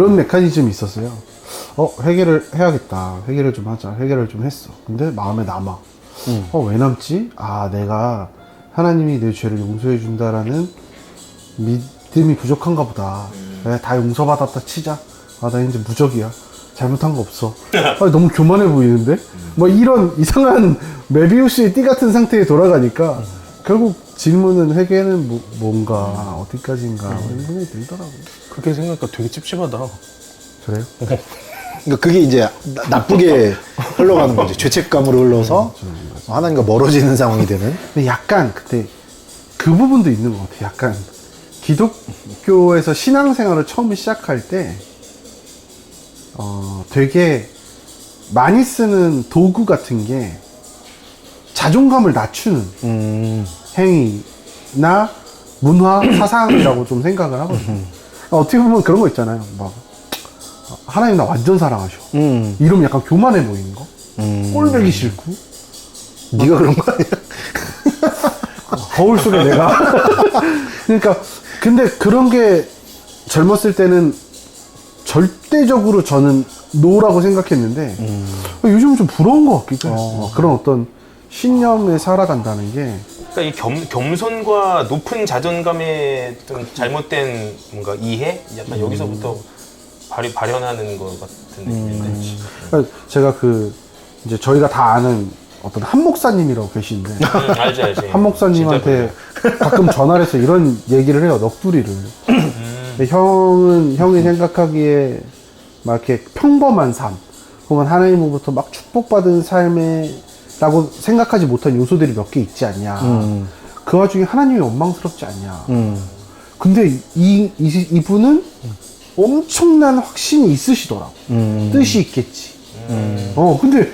그런 메커니즘이 있었어요. 회개를 해야겠다. 회개를 좀 하자. 회개를 좀 했어. 근데 마음에 남아. 왜 남지? 내가 하나님이 내 죄를 용서해 준다라는 믿음이 부족한가 보다. 다 용서받았다 치자. 나 이제 무적이야. 잘못한 거 없어. 너무 교만해 보이는데? 뭐 이런 이상한 메비우스의 띠 같은 상태에 돌아가니까 결국 질문은 회개는 뭔가 어디까지인가 이런 생각이 들더라고요. 그렇게 생각하니까 되게 찝찝하다. 그래요? 그러니까 그게 이제 나쁘게 흘러가는 거지. 죄책감으로 흘러서 하나님과 멀어지는 상황이 되는. 근데 약간 그때 그 부분도 있는 것 같아요. 약간 기독교에서 신앙생활을 처음 시작할 때 되게 많이 쓰는 도구 같은 게 자존감을 낮추는 행위나 문화, 사상이라고 좀 생각을 하거든요. 어떻게 보면 그런 거 있잖아요. 막 하나님 나 완전 사랑하셔. 이러면 약간 교만해 보이는 거. 꼴보기 싫고. 네가 그런 거 아니야? 거울 속에 내가. 그러니까 근데 그런 게 젊었을 때는 절대적으로 저는 노라고 생각했는데 요즘은 좀 부러운 것 같기도 해요. 그런 어떤 신념에 살아간다는 게. 그러니까 이 겸손과 높은 자존감의 좀 잘못된 뭔가 이해? 약간 여기서부터 발현하는 것 같은 느낌인데. 그러니까 제가 이제 저희가 다 아는 어떤 한 목사님이라고 계시는데 알지. 한 목사님한테 가끔 전화를 해서 이런 얘기를 해요. 넋두리를. 근데 형이 생각하기에 막 이렇게 평범한 삶 혹은 하나님으로부터 막 축복받은 삶에라고 생각하지 못한 요소들이 몇 개 있지 않냐. 그 와중에 하나님이 원망스럽지 않냐. 근데 이분은 엄청난 확신이 있으시더라고. 뜻이 있겠지. 근데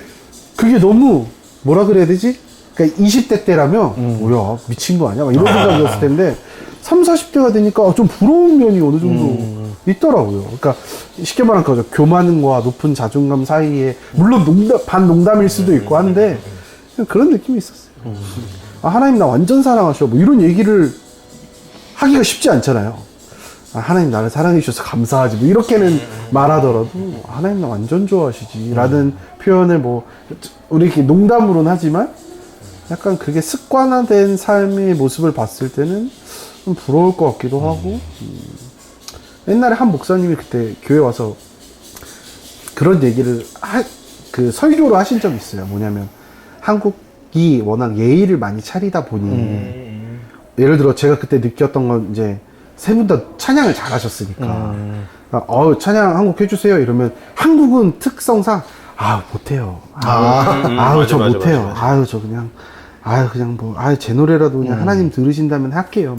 그게 너무 뭐라 그래야 되지? 그러니까 20대 때라면 뭐야 미친 거 아니야? 막 이런 생각이었을 텐데 30, 40대가 되니까 좀 부러운 면이 어느 정도 있더라고요. 그러니까 쉽게 말하면 그거죠. 교만과 높은 자존감 사이에 물론 반농담일 수도 있고 한데 그런 느낌이 있었어요. 하나님 나 완전 사랑하셔. 뭐 이런 얘기를 하기가 쉽지 않잖아요. 하나님 나를 사랑해 주셔서 감사하지. 뭐 이렇게는 말하더라도 하나님 나 완전 좋아하시지. 라는 표현을 우리 이렇게 농담으로는 하지만 약간 그게 습관화된 삶의 모습을 봤을 때는 좀 부러울 것 같기도 하고. 옛날에 한 목사님이 그때 교회 와서 그런 얘기를 설교로 하신 적이 있어요. 뭐냐면 한국이 워낙 예의를 많이 차리다 보니 예를 들어 제가 그때 느꼈던 건 이제 세 분 다 찬양을 잘하셨으니까 찬양 한국 해주세요 이러면 한국은 특성상 못해요. 저 못해요. 저 그냥 제 노래라도 그냥 하나님 들으신다면 할게요.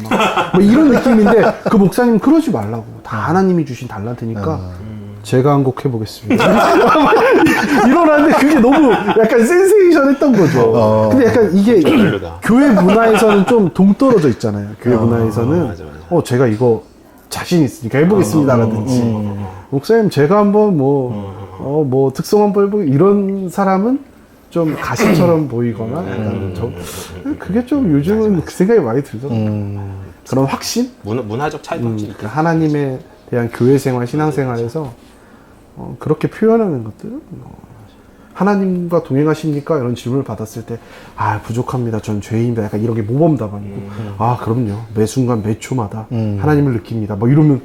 뭐 이런 느낌인데 그 목사님은 그러지 말라고. 다 하나님이 주신 달란트니까 제가 한 곡 해보겠습니다. 이러는데 그게 너무 약간 센세이션 했던 거죠. 근데 약간 이게 교회 문화에서는 좀 동떨어져 있잖아요. 교회 문화에서는 맞아. 제가 이거 자신 있으니까 해보겠습니다라든지 목사님 제가 한번 뭐 특성 한번 해보고 이런 사람은 좀 가시처럼 보이거나 그게 좀 요즘은 그 생각이 많이 들더라고요. 그런 확신? 문화적 차이도 확실히 그 하나님에 대한 교회 생활, 신앙 생활에서 그렇게 표현하는 것들 하나님과 동행하십니까? 이런 질문을 받았을 때 부족합니다. 전 죄인입니다. 약간 이런 게 모범답안이고 그럼요. 매 순간 매 초마다 하나님을 느낍니다. 뭐 이러면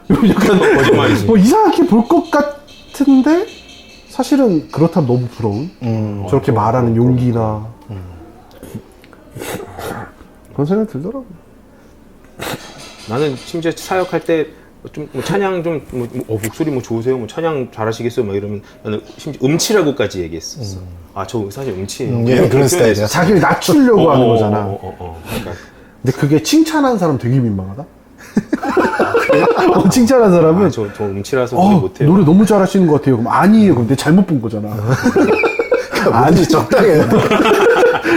약간 뭐 이상하게 볼 것 같은데 사실은 그렇다면 너무 부러운 저렇게 말하는 용기나 그런 생각이 들더라고요. 나는 심지어 사역할 때 좀 찬양 좀 목소리 좋으세요? 찬양 잘하시겠어요? 막 이러면 나는 심지어 음치라고까지 얘기했었어. 저 사실 음치예요. 그런 스타일이야. 자기를 낮추려고 하는 거잖아. 그러니까. 근데 그게 칭찬하는 사람 되게 민망하다. 칭찬한 사람은 저 음치라서 노래 못해요. 노래 너무 잘하시는 것 같아요. 그럼 아니에요. 그럼 내가 잘못 본 거잖아. 아니 적당히 해.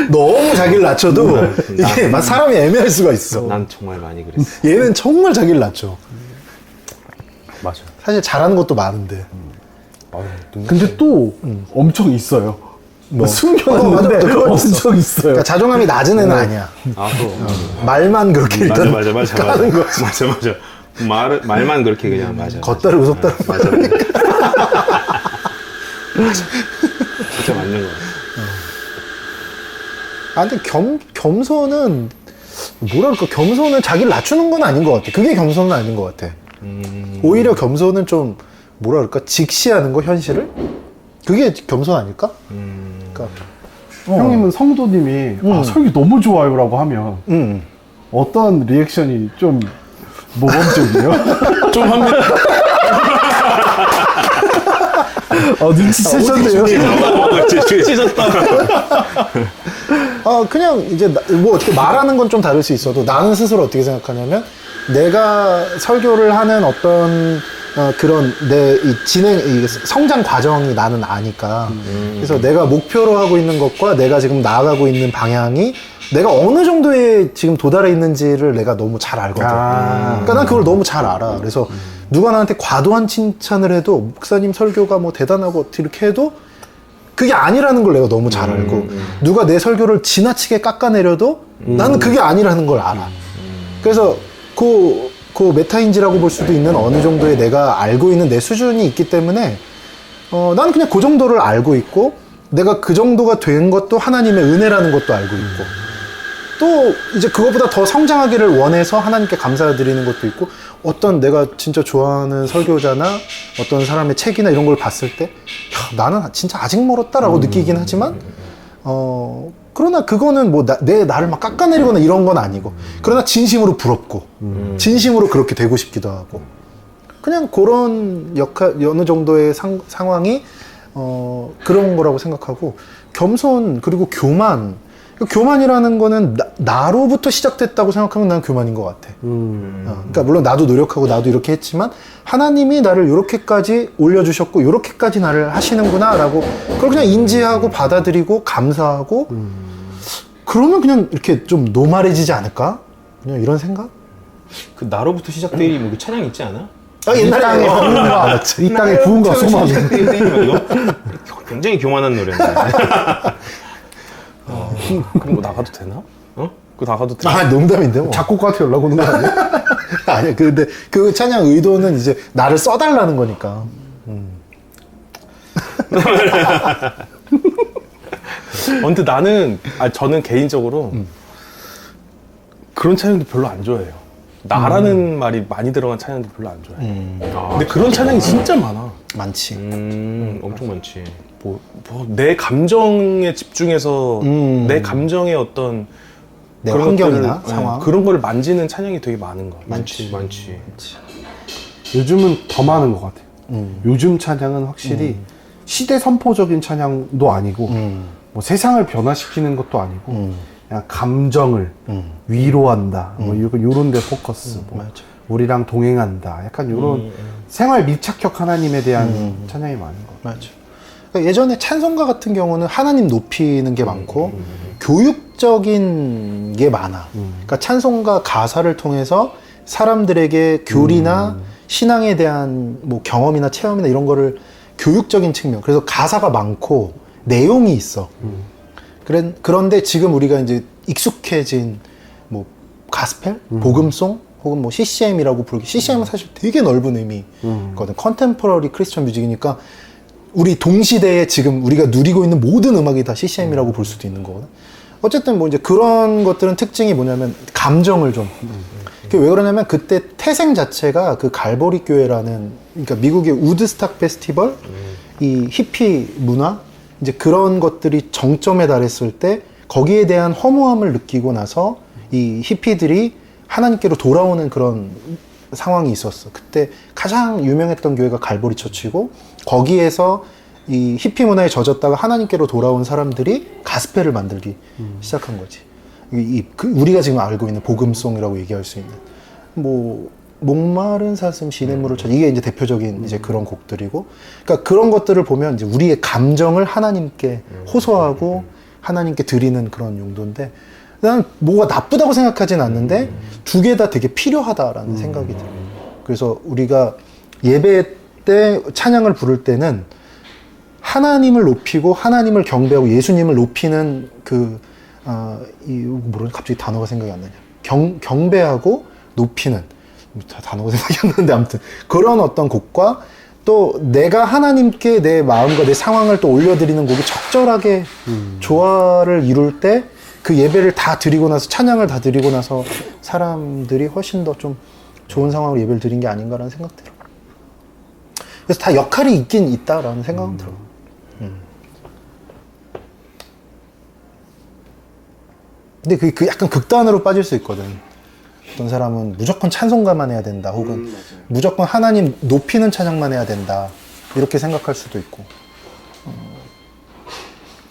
너무 자기를 낮춰도 이게 막 사람이 애매할 수가 있어. 난 정말 많이 그랬어. 얘는 정말 자기를 낮춰. 맞아. 사실 잘하는 것도 많은데. 근데 또 엄청 있어요. 숨겨놨는데 맞아, 그거 엄청 있어요. 그러니까 자존감이 낮은 애는 아니야. 말만 그렇게 일단 맞아. 까는 거지. 맞아. 말만 그렇게 그냥 맞아. 겉다를 우속다를 맞아. 진짜 맞는 거 같아. 아, 근데 겸손은, 뭐랄까, 겸손은 자기를 낮추는 건 아닌 것 같아. 그게 겸손은 아닌 것 같아. 오히려 겸손은 좀, 뭐랄까, 직시하는 거, 현실을? 그게 겸손 아닐까? 그러니까, 형님은 성도님이 아, 설교 너무 좋아요라고 하면 어떤 리액션이 좀 모범적이에요? 좀 합니다. 눈치채셨네요. 찢었다. 그냥 이제 뭐 어떻게 말하는 건 좀 다를 수 있어도 나는 스스로 어떻게 생각하냐면 내가 설교를 하는 어떤 그런 내 이 성장 과정이 나는 아니까 그래서 내가 목표로 하고 있는 것과 내가 지금 나아가고 있는 방향이 내가 어느 정도에 지금 도달해 있는지를 내가 너무 잘 알거든. 그러니까 난 그걸 너무 잘 알아. 그래서 누가 나한테 과도한 칭찬을 해도 목사님 설교가 뭐 대단하고 어떻게 이렇게 해도 그게 아니라는 걸 내가 너무 잘 알고 누가 내 설교를 지나치게 깎아내려도 나는 그게 아니라는 걸 알아. 그래서 그 메타인지라고 볼 수도 있는 어느 정도의 내가 알고 있는 내 수준이 있기 때문에 나는 그냥 그 정도를 알고 있고 내가 그 정도가 된 것도 하나님의 은혜라는 것도 알고 있고 또 이제 그것보다 더 성장하기를 원해서 하나님께 감사드리는 것도 있고 어떤 내가 진짜 좋아하는 설교자나 어떤 사람의 책이나 이런 걸 봤을 때 야, 나는 진짜 아직 멀었다라고 느끼긴 하지만 그러나 그거는 뭐 나를 막 깎아내리거나 이런 건 아니고 그러나 진심으로 부럽고 진심으로 그렇게 되고 싶기도 하고 그냥 그런 어느 정도의 상황이 그런 거라고 생각하고 겸손 그리고 교만이라는 거는 나로부터 시작됐다고 생각하면 난 교만인 것 같아. 그러니까 물론 나도 노력하고 나도 이렇게 했지만 하나님이 나를 이렇게까지 올려주셨고 이렇게까지 나를 하시는구나라고 그걸 그냥 인지하고 받아들이고 감사하고 그러면 그냥 이렇게 좀 노말해지지 않을까? 그냥 이런 생각? 그 나로부터 시작되리 뭐 찬양 있지 않아? 옛날에 부은 거 알았지. 이 땅에 부은과 소망. 이거 굉장히 교만한 노래인데. 그럼 뭐 나가도 되나? 그거 나가도 되나? 농담인데 뭐. 작곡가한테 연락 오는 거 아니야? 아니야. 근데 그 찬양 의도는 이제 나를 써달라는 거니까. 근데 저는 개인적으로 그런 찬양도 별로 안 좋아해요. 나라는 말이 많이 들어간 찬양도 별로 안 좋아해요. 근데 그런 찬양이 진짜 많아. 많지. 엄청 많지. 내 감정에 집중해서 내 감정의 어떤 내 그런 환경이나 것들을, 상황. 그런 걸 만지는 찬양이 되게 많은 것 같아요. 많지. 요즘은 더 많은 것 같아요. 요즘 찬양은 확실히 시대 선포적인 찬양도 아니고 뭐 세상을 변화시키는 것도 아니고 그냥 감정을 위로한다 뭐 요런 데 포커스 뭐 맞아. 우리랑 동행한다 약간 요런 생활 밀착형 하나님에 대한 찬양이 많은 것 같아요. 맞아. 그러니까 예전에 찬송가 같은 경우는 하나님 높이는 게 많고 교육적인 게 많아. 그러니까 찬송가 가사를 통해서 사람들에게 교리나 신앙에 대한 뭐 경험이나 체험이나 이런 거를 교육적인 측면. 그래서 가사가 많고 내용이 있어. 그런데 지금 우리가 이제 익숙해진 뭐 가스펠, 복음송 혹은 뭐 CCM이라고 부르기. CCM은 사실 되게 넓은 의미거든. 컨템포러리 크리스천 뮤직이니까 우리 동시대에 지금 우리가 누리고 있는 모든 음악이 다 CCM이라고 볼 수도 있는 거거든. 어쨌든 뭐 이제 그런 것들은 특징이 뭐냐면 감정을 좀. 그게 왜 그러냐면 그때 태생 자체가 그 갈보리 교회라는 그러니까 미국의 우드스탁 페스티벌 이 히피 문화 이제 그런 것들이 정점에 달했을 때 거기에 대한 허무함을 느끼고 나서 이 히피들이 하나님께로 돌아오는 그런 상황이 있었어. 그때 가장 유명했던 교회가 갈보리 처치고 거기에서 이 히피 문화에 젖었다가 하나님께로 돌아온 사람들이 가스펠을 만들기 시작한 거지. 우리가 지금 알고 있는 복음송이라고 얘기할 수 있는 뭐 목마른 사슴 시냇물을 찾아 이게 이제 대표적인 이제 그런 곡들이고 그러니까 그런 것들을 보면 이제 우리의 감정을 하나님께 호소하고 하나님께 드리는 그런 용도인데 나는 뭐가 나쁘다고 생각하진 않는데 두 개 다 되게 필요하다라는 생각이 들어요. 그래서 우리가 예배 때 찬양을 부를 때는 하나님을 높이고 하나님을 경배하고 예수님을 높이는 뭐라 갑자기 단어가 생각이 안 나냐. 경배하고 높이는 단어가 생각이 안 나는데 아무튼 그런 어떤 곡과 또 내가 하나님께 내 마음과 내 상황을 또 올려드리는 곡이 적절하게 조화를 이룰 때 그 예배를 다 드리고 나서 찬양을 다 드리고 나서 사람들이 훨씬 더 좀 좋은 상황으로 예배를 드린 게 아닌가라는 생각 들어. 그래서 다 역할이 있긴 있다라는 생각은 들어. 근데 그 약간 극단으로 빠질 수 있거든. 어떤 사람은 무조건 찬송가만 해야 된다, 혹은 무조건 하나님 높이는 찬양만 해야 된다, 이렇게 생각할 수도 있고.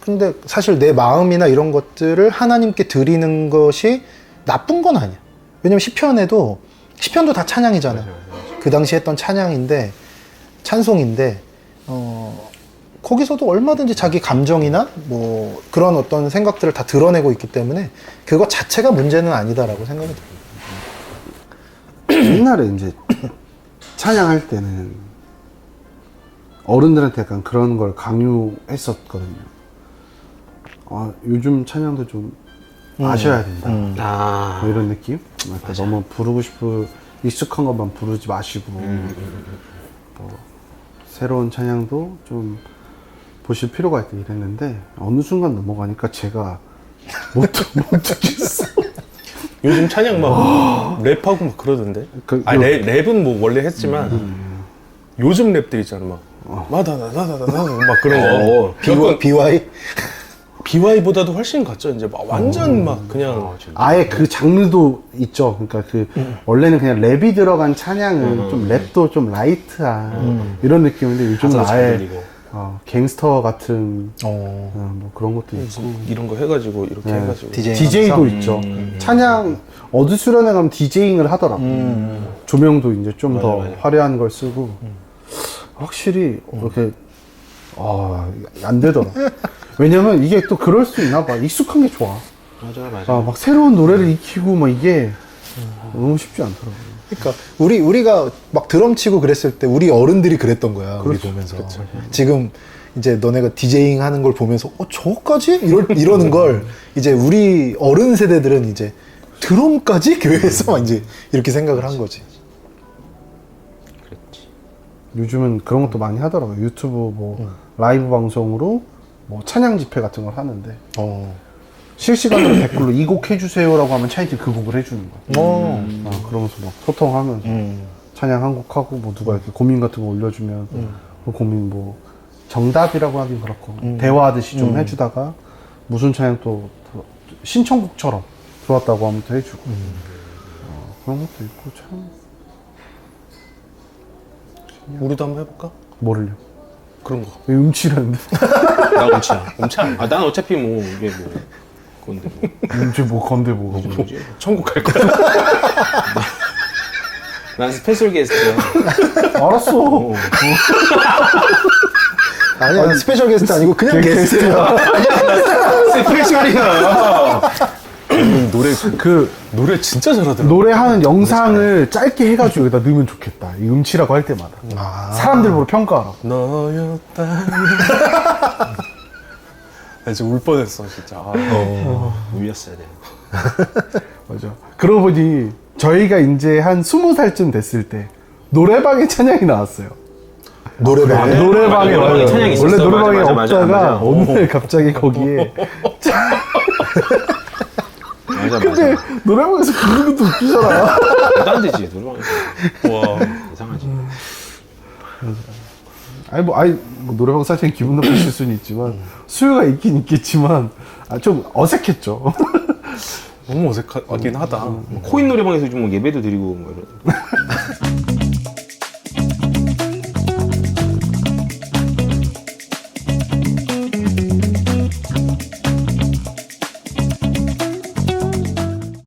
근데 사실 내 마음이나 이런 것들을 하나님께 드리는 것이 나쁜 건 아니야. 왜냐면 시편도 다 찬양이잖아. 그 당시 했던 찬양인데, 찬송인데, 거기서도 얼마든지 자기 감정이나 뭐 그런 어떤 생각들을 다 드러내고 있기 때문에 그거 자체가 문제는 아니다라고 생각이 들어요. 옛날에 이제 찬양할 때는 어른들한테 약간 그런 걸 강요했었거든요. 요즘 찬양도 좀 아셔야 된다. 아. 뭐 이런 느낌? 그러니까 너무 부르고 싶은 익숙한 것만 부르지 마시고 뭐 새로운 찬양도 좀 보실 필요가 있다 이랬는데 어느 순간 넘어가니까 제가 못 듣겠어. 요즘 찬양 막 랩하고 막 그러던데. 랩은 뭐 원래 했지만 요즘 랩들 있잖아 막 마다다다다다 막 그런 거. BY? BY보다도 훨씬 갔죠. 이제 막 완전 막 그냥 아예 그 장르도 있죠. 그러니까 원래는 그냥 랩이 들어간 찬양은 좀 랩도 좀 라이트한 이런 느낌인데 요즘은 아예 갱스터 같은 뭐 그런 것도 있고 이런 거 해가지고 이렇게 해가지고 DJ도 있죠. 찬양 어디 수련회 가면 DJ잉을 하더라고. 조명도 이제 좀 더 화려한 걸 쓰고 확실히 이렇게 안 되더라. 왜냐면 이게 또 그럴 수 있나 봐. 익숙한 게 좋아. 맞아. 막 새로운 노래를 익히고 막 이게 너무 쉽지 않더라고. 그러니까 우리가 막 드럼 치고 그랬을 때 우리 어른들이 그랬던 거야. 우리 보면서. 지금 이제 너네가 디제잉 하는 걸 보면서 저까지? 이러는 걸 이제 우리 어른 세대들은 이제 드럼까지? 교회에서 막 이제 이렇게 생각을 한 거지. 요즘은 그런 것도 많이 하더라고요. 유튜브 뭐 라이브 방송으로 뭐 찬양 집회 같은 걸 하는데 실시간으로 댓글로 이 곡 해주세요라고 하면 차이티 그 곡을 해주는 거야. 그러면서 막 소통하면서 찬양 한 곡 하고 뭐 누가 이렇게 고민 같은 거 올려주면 그 고민 뭐 정답이라고 하긴 그렇고 대화하듯이 좀 해주다가 무슨 찬양 또 신청곡처럼 좋았다고 하면 또 해주고 그런 것도 있고 참. 우리도 한번 해볼까? 뭐를요? 그런 거. 왜 음치라는데? 나 음치야. 아, 난 어차피 뭐 이게 뭐 건데 뭐. 음치 뭐 건데 뭐. 천국 갈 거야. 난 스페셜 게스트야. 알았어. 아니야, 스페셜 게스트 아니고 그냥 게스트야. 스페셜이야. 노래 진짜 잘하더라고. 노래하는 영상을 짧게 해가지고 여기다 넣으면 좋겠다. 이 음치라고 할 때마다. 사람들 보러 평가하라고. 너였다면. 나 진짜 울 뻔했어, 진짜. 울렸어야 돼. 맞아. 그러고 보니 저희가 이제 한 20살쯤 됐을 때 노래방에 찬양이 나왔어요. 노래방에? 노래방에 맞아. 와요. 찬양이 원래 있었어. 노래방에 맞아. 없다가 어느 날 갑자기 거기에 맞아. 근데 노래방에서 부르는 것도 웃기잖아. 안 되지 노래방에서. 와 이상하지. 뭐 노래방 사실 기분 나쁘실 수는 있지만 수요가 있긴 있겠지만 좀 어색했죠. 너무 어색하긴 하다. 코인 노래방에서 좀 예배도 드리고 뭐 이런.